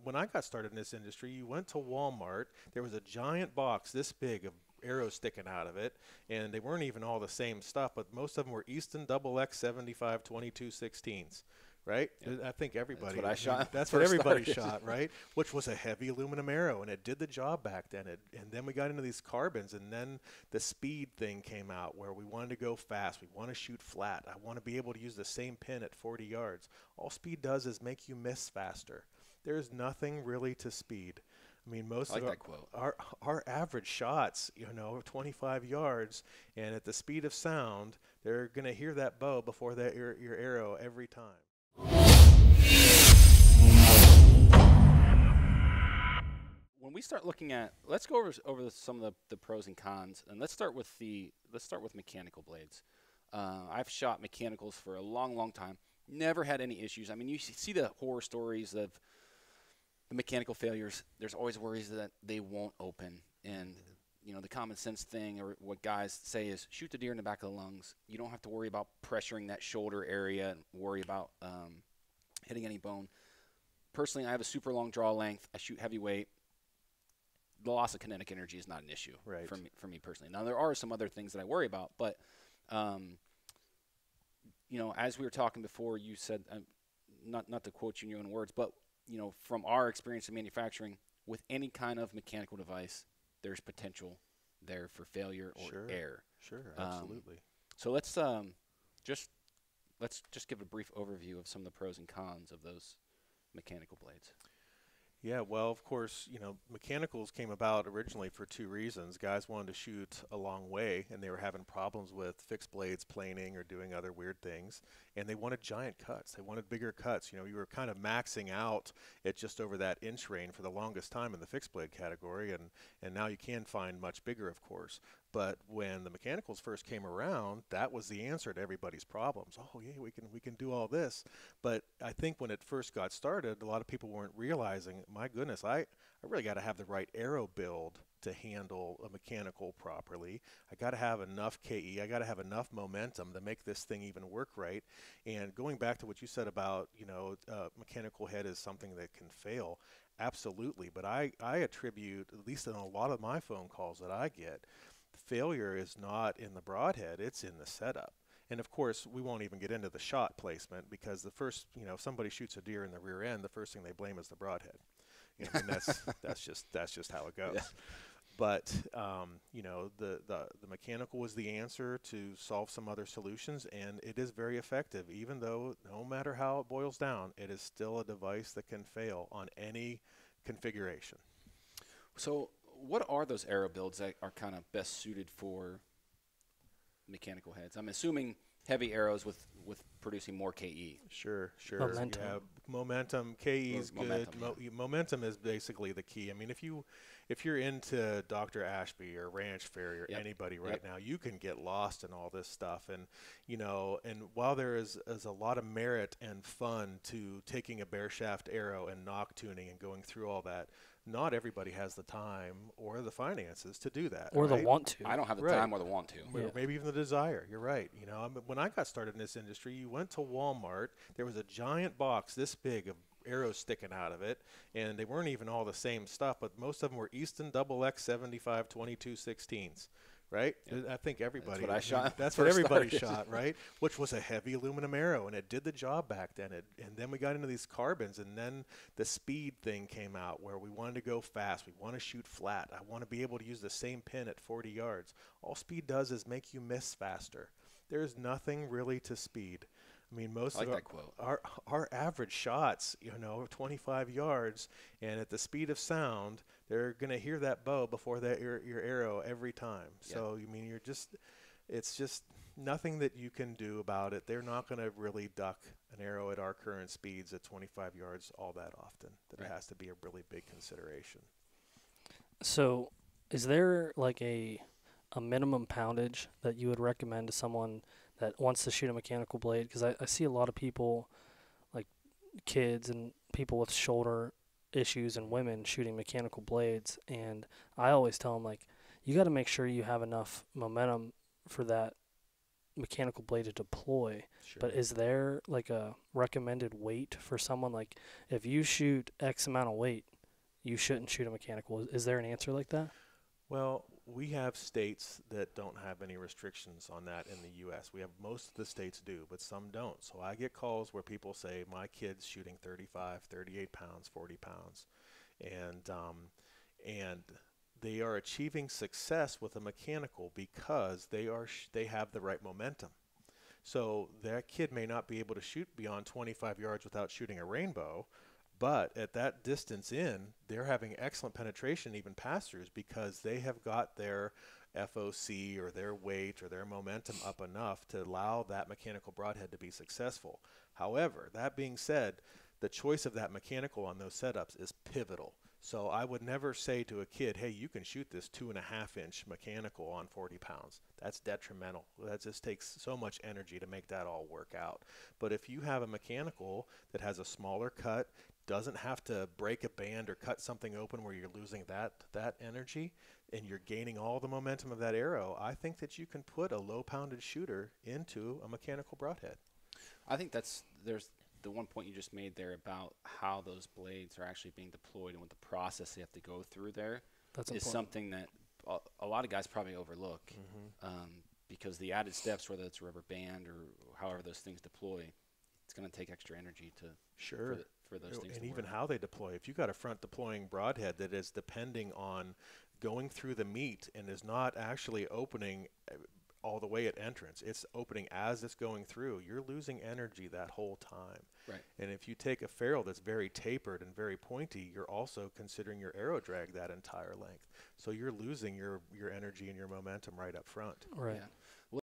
when I got started in this industry, you went to Walmart, there was a giant box this big of arrows sticking out of it, and they weren't even all the same stuff, but most of them were Easton double X 75 22 16s. Right? Yep. I think everybody. That's what I shot. That's what everybody Started. shot, right? Which was a heavy aluminum arrow, and it did the job back then. And then we got into these carbons, and then the speed thing came out where we wanted to go fast. We want to shoot flat. I want to be able to use the same pin at 40 yards. All speed does is make you miss faster. There's nothing really to speed. I mean, most I like of that quote. our average shots, 25 yards, and at the speed of sound, they're going to hear that bow before that your arrow every time. When we start looking at, let's go over some of the pros and cons, and let's start with mechanical blades. I've shot mechanicals for a long time, never had any issues. I mean, you see the horror stories of the mechanical failures. There's always worries that they won't open, and the common sense thing, or what guys say, is shoot the deer in the back of the lungs. You don't have to worry about pressuring that shoulder area and worry about hitting any bone. Personally, I have a super long draw length. I shoot heavyweight. The loss of kinetic energy is not an issue for me personally. Now, there are some other things that I worry about, but as we were talking before, you said, not to quote you in your own words, but from our experience in manufacturing, with any kind of mechanical device, there's potential there for failure or error. Sure, absolutely. So let's just give a brief overview of some of the pros and cons of those mechanical blades. Yeah, well, of course, mechanicals came about originally for two reasons. Guys wanted to shoot a long way, and they were having problems with fixed blades planing or doing other weird things, and they wanted giant cuts. They wanted bigger cuts. You were kind of maxing out at just over that inch range for the longest time in the fixed blade category, and now you can find much bigger, of course. But when the mechanicals first came around, that was the answer to everybody's problems. Oh, yeah, we can do all this. But I think when it first got started, a lot of people weren't realizing, my goodness, I really got to have the right arrow build to handle a mechanical properly. I got to have enough KE. I got to have enough momentum to make this thing even work right. And going back to what you said about, mechanical head is something that can fail, absolutely. But I attribute, at least in a lot of my phone calls that I get, failure is not in the broadhead, it's in the setup. And of course, we won't even get into the shot placement, because the first, if somebody shoots a deer in the rear end, the first thing they blame is the broadhead. And that's just how it goes. Yeah. But the mechanical was the answer to solve some other solutions, and it is very effective. Even though no matter how it boils down, it is still a device that can fail on any configuration. So what are those arrow builds that are kind of best suited for mechanical heads? I'm assuming heavy arrows with producing more KE. Sure. Momentum. Yeah, momentum. KE is good. Momentum, Momentum is basically the key. I mean, if you're into Dr. Ashby or Ranch Fairy or anybody right now, you can get lost in all this stuff. And and while there is a lot of merit and fun to taking a bare shaft arrow and knock tuning and going through all that, not everybody has the time or the finances to do that. Or the want to. I don't have the time or the want to. Or maybe even the desire. You're right. When I got started in this industry, you went to Walmart, there was a giant box this big of arrows sticking out of it, and they weren't even all the same stuff, but most of them were Easton double X 75 22 16s. Right? Yep. I think everybody. That's what I shot. That's what everybody shot, right? Which was a heavy aluminum arrow, and it did the job back then. And then we got into these carbons, and then the speed thing came out where we wanted to go fast. We want to shoot flat. I want to be able to use the same pin at 40 yards. All speed does is make you miss faster. There's nothing really to speed. I mean, most of that quote. Our average shots, 25 yards, and at the speed of sound, they're going to hear that bow before that your arrow every time. Yeah. So, it's just nothing that you can do about it. They're not going to really duck an arrow at our current speeds at 25 yards all that often. That has to be a really big consideration. So, is there like a minimum poundage that you would recommend to someone that wants to shoot a mechanical blade? Because I see a lot of people, like kids and people with shoulder issues and women shooting mechanical blades, and I always tell them, like, you got to make sure you have enough momentum for that mechanical blade to deploy. Sure. But is there like a recommended weight for someone? Like if you shoot X amount of weight, you shouldn't shoot a mechanical. Is there an answer like that? Well, we have states that don't have any restrictions on that in the U.S. We have most of the states do, but some don't. So I get calls where people say, my kid's shooting 35, 38 pounds, 40 pounds. And they are achieving success with a mechanical because they have the right momentum. So that kid may not be able to shoot beyond 25 yards without shooting a rainbow, but at that distance in, they're having excellent penetration, even pass-throughs, because they have got their FOC or their weight or their momentum up enough to allow that mechanical broadhead to be successful. However, that being said, the choice of that mechanical on those setups is pivotal. So I would never say to a kid, hey, you can shoot this 2.5-inch mechanical on 40 pounds. That's detrimental. That just takes so much energy to make that all work out. But if you have a mechanical that has a smaller cut, doesn't have to break a band or cut something open where you're losing that energy, and you're gaining all the momentum of that arrow, I think that you can put a low-pounded shooter into a mechanical broadhead. I think there's the one point you just made there about how those blades are actually being deployed and what the process they have to go through there That's is important. something that a lot of guys probably overlook, because the added steps, whether it's a rubber band or however those things deploy, it's going to take extra energy to Sure. for those things And to even work. how they deploy. If you've got a front deploying broadhead that is depending on going through the meat and is not actually opening all the way at entrance, it's opening as it's going through, you're losing energy that whole time. Right. And if you take a ferrule that's very tapered and very pointy, you're also considering your arrow drag that entire length. So you're losing your energy and your momentum right up front. Right. Yeah.